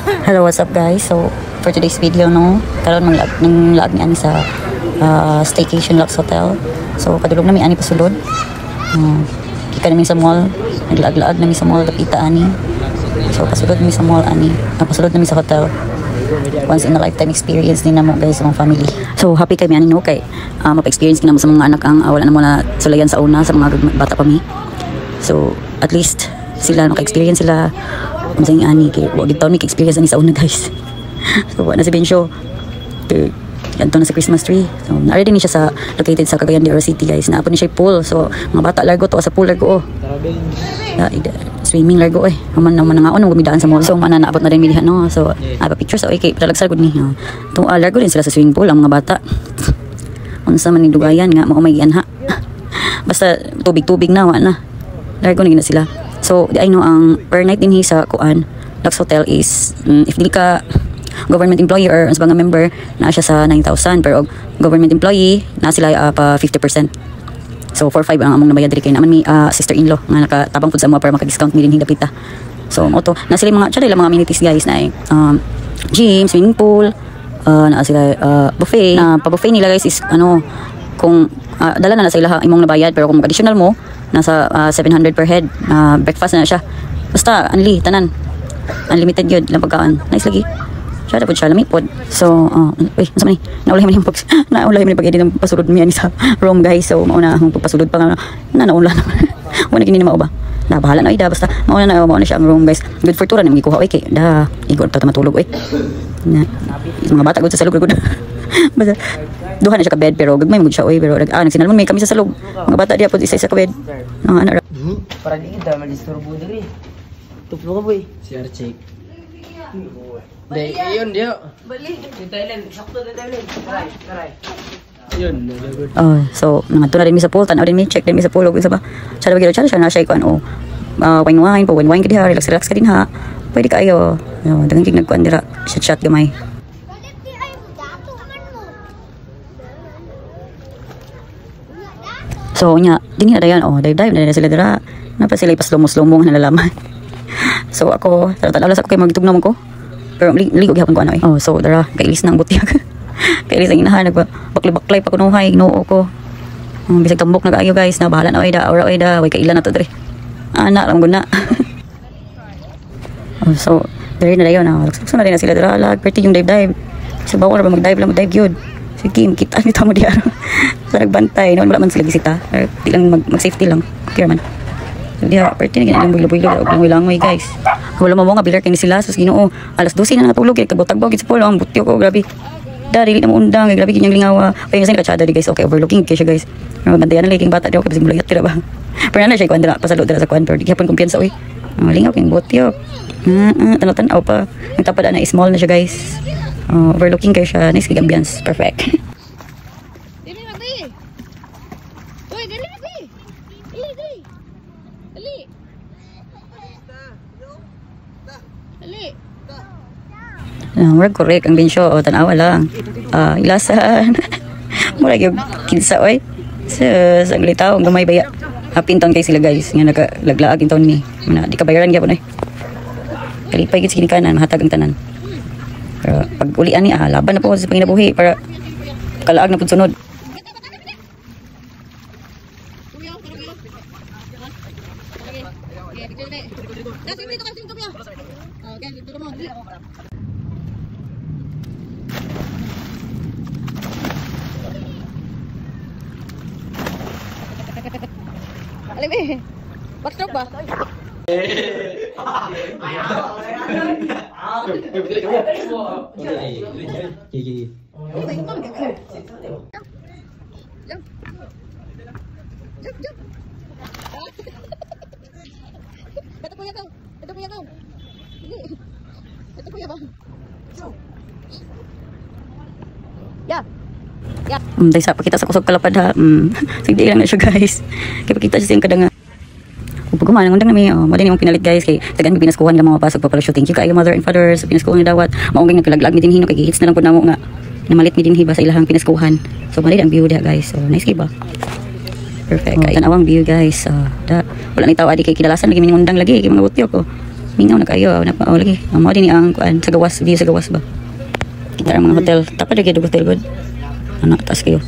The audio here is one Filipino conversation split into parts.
Hello, what's up guys? So, for today's video, no, karon ng lag ni ani sa staycation Lux Hotel. So, kadulog na mi ani pasulod. Kika namin sa mall, naglaag-laag namin sa mall, tapita ani. So, pasulod namin sa mall ani, pasulod namin sa hotel. Once in a lifetime experience din na mo guys sa mga family. So, happy kami ani no kay mapa-experience kina mo sa mga anak ang wala na mo na sulayan sa una sa mga bata pa mi. So, at least sila naka-experience sila masing ani kay wag gitaw ni experience ani sa una guys. So wala na si Bensyo yanto na sa Christmas tree. So already ni siya sa located sa Cagayan de Oro City guys. Naapon ni siya pool. So mga bata largo to sa pool largo swimming largo man nangaon ang gumidaan sa mall. So mananaabot na rin milihan no. So pa pictures okay talagsar gud ni. To largo din sila sa swimming pool ang mga bata. Unsa man ni dugayan nga mao may ha. Basta tubig-tubig na wa na. Largo na gina sila. So, I know ang per night din sa kuan Lux Hotel is if dili ka government employee or as mga member na siya sa 9,000 pero government employee na sila pa 50%. So 4,500 ang among nabayad diri kay naman mi sister-in-law nga nakatabang pud sa mo para maka-discount mi din hingapita. So mo to na sila mga tsara mga amenities guys na gym, swimming pool, na sila buffet. Na pa-buffet nila guys is kung dala na sa ila imong nabayad pero kung additional mo nasa 700 per head. Breakfast na siya. Basta tanan unlimited yun lang pagkaan. Nice lagi siya po siya lamig pod. So nasa man naulay man yung naulay man yung pag-edit ng pasulod mi ani sa room guys. So mauna ang pagpasulod pa nga naula naman wala gini na mao ba na bahala na ida basta mauna siya ang room guys. Good for turan nang gikuha kay da igor pa matulog na mga bata gud sa salog gud basta duha na siya ka bed pero gagmay mo siya pero nagsinalmon may kami sa salog mga bata diya pod isa ka bed ana para di kita madisturbo diri tuplo ka boy CR check dai yun dia bali di Thailand sakto di Thailand karay yun so nangadto na rin mi sa pool tanaw rin mi check din mi sa pool ug isa ba sada bagyo siya na siya ko wine ka diha relax ka din ha pwede kayo daghang kig nagkuan dira chat gamay. So nya dinhi na dayon dive na sila dira napa sila ipaslomo nga nalalaman. So ako tala sa ko kay magtugnaw ko pero ligo gyapon ko so dara kailis nang butyag kailis ang inahan nagbaklay pa ko nuhay noo ko bisag tambok na kaayo guys na bahala na da aura da way kailan na to dre ana lang guna. So dere na dayon so na rin na sila dira lag pretty yung dive so bawo na ba mag-dive gyud. Sige, kita nito mo diyan. So nagbantay, wala man sila bisita. Di lang mag-safety lang. Okay man. So diya, pwede na ganyan builo-builo. Langoy guys. Wala mo nga bilar kay ni sila. So Ginoo, alas 12 na natulog. Kagbutag-bog sa polo. Ang butyo ko, grabe. Dili na mo undang. Grabe kanyang lingawa. Ay, kasi nakatsada di guys. Okay, overlooking kay siya guys. Bantayan na lang bata di ako. Kasi mulayat tira ba. Pero na siya ikuan dira. Pasalo dira sa kuan. Pero di hapon kumpiyansa. Lingaw kayong butyo. Tanaw-tanaw pa. Ang tapad na small na siya guys. Overlooking kayo siya. Nice kay ambience. Perfect. Dili lagi. Uy, dili lagi. Dili. Dali. Murag correct ang Bensyo. Tanawa lang. Ilasan. Murag yung kinsa oy. Ang litaw. Ang gamay baya. Pinton kay sila guys. Nga nagalaglaag yung taon ni. Di ka bayaran gyapon kalipay gid sa kinikanan. Hatag ang tanan. Pero pag ulian ni laban na po sa panginabuhi para kalaag na pud sunod. Alimi. Backstroke ba? Ito kuya ko. Ito kuya ba? Yeah. Dahil sa pakita sa kusog kalapad ha. Sige lang na siya guys. Kaya pakita siya siyang kadanga. Kung kumain ng undang nami, mali yung pinalit guys kay tagaan pinaskuhan lang mga pasok pa pala shooting. Thank you kayo mother and father sa pinaskuhan ni dawat. Maungging nagpilaglag mi din hino kay hits na lang pud namo nga namalit mi din hiba sa ilahang pinaskuhan. So mali ang view dia guys. So nice kay ba? Perfect. Ay tanawang view guys. Wala ni tawo adi kay kidalasan lagi mining undang lagi kay mga butyo ko. Mingaw na kayo, lagi. Mo din ang kuan sa gawas, view sa gawas ba. Kita ang mga hotel, tapos lagi do hotel good. Anak taas kayo.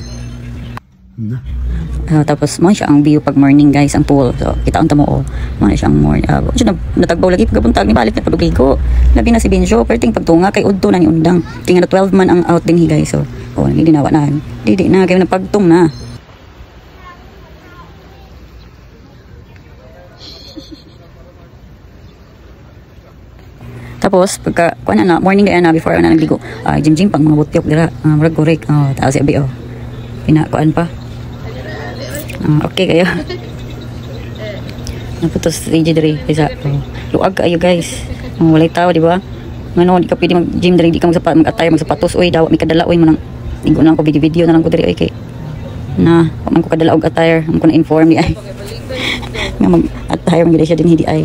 Tapos mo siya ang view pag morning guys, ang pool. So kita ang tamo mo siya ang morning. Siya natagbaw lagi pagbuntag ni balik na padugigo. Labi na si Benjo, perting pagtunga kay udto na ni undang. Tinga na 12 man ang out din hi guys. So hindi dinawa na. Di na kay napagtung na. Tapos pagka kuan na morning day na before na nagligo. Jim pang mga butyok dira. Murag korek. Taas si abi Pina kuan pa. Okay kayo. Naputos si diri isa. Luag kayo guys. Walay tao di ba? Ngano di ka pwede mag-gym diri, di ka mag-attire magsapatos. Oy daw mi kadala oy mo nang ligo na ko video na lang ko diri oy kay. Na, man ko kadala og attire, man ko na inform di ay. Nga mag-attire man siya din hindi ay.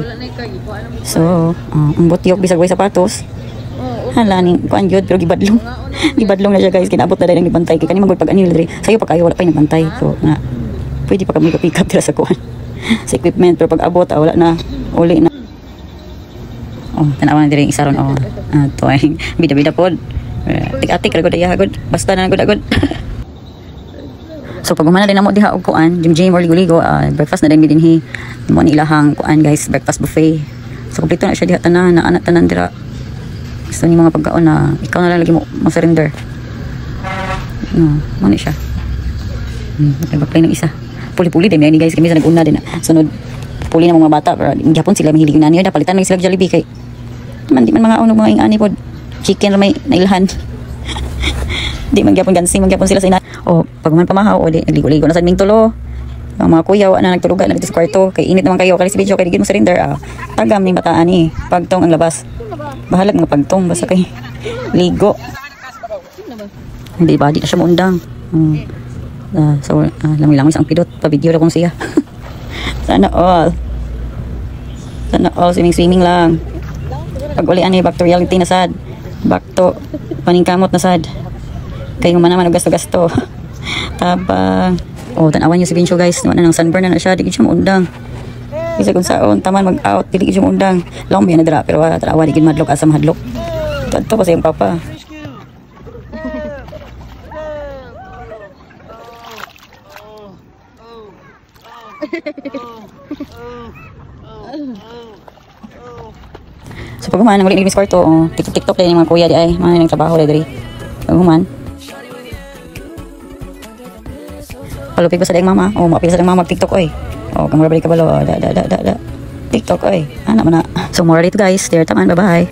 So, ang butyok bisag way sapatos. Hala ni kuan jud pero gibadlong. Gibadlong na siya guys, kinabot na dai nang gibantay kay kani magod pag anil diri. Sayo pa kayo wala pa nagbantay. So, na pwede pa kami pick up dira sa kuan. Sa equipment pero pag abot wala na uli na. Tanawan na diri isa ron tuwing bida-bida pod. Tik-atik ra gud iya gud. Basta na gud. So pag humana din namo diha og kuan, gym or ligo-ligo, breakfast na din dinhi. Mo ni ilahang kuan guys, breakfast buffet. So kompleto na siya diha tanan, na anak tanan dira. Gusto ni mga pagkaon na ikaw na lang lagi mo surrender. Mo ni siya. Nag-apply ng isa. Puli-puli din ni guys, kami sa nag-una din. Sunod puli na mga bata pero gyapon sila mahilig na niya, palitan na sila Jollibee kay di man mga unog mga ingani pod. Chicken may nailhan. Di man gyapon gansi, man gyapon sila sa ina. Pag man pamahaw di nagligo-ligo na sa ming tulo. Ang mga kuya na nagtulugan na dito sa kwarto kay init naman kayo kay si video kay digid mo surrender. Tagam ning bataan ni pagtong ang labas. Bahalag nga pagtong basta kay ligo. Hindi ba di na siya muundang. So lamig-lamig ang pidot pa video ra kong siya. Sana all swimming lang. Pag uli ani back to reality na sad. Back to paningkamot na sad. Kayo man naman gasto-gasto. Tabang. Tanawan niyo si Benjo guys. Naman na ng sunburn na siya. Di siya maundang. Isa kung saon taman mag-out. Di siya maundang. Long biya na dira. Pero tanawa di madlok asa mahadlok. Ito pa sa iyong papa. So pag human, ulit nilimis kwarto, TikTok din yung mga kuya di ay, mga nang trabaho dali. Pag human, palupig ba sa dayang mama? Makapila sa dayang mama mag-TikTok oy. Kang murabalik ka balo, TikTok oy. Anak mo na. So more dito guys, there taman, bye bye.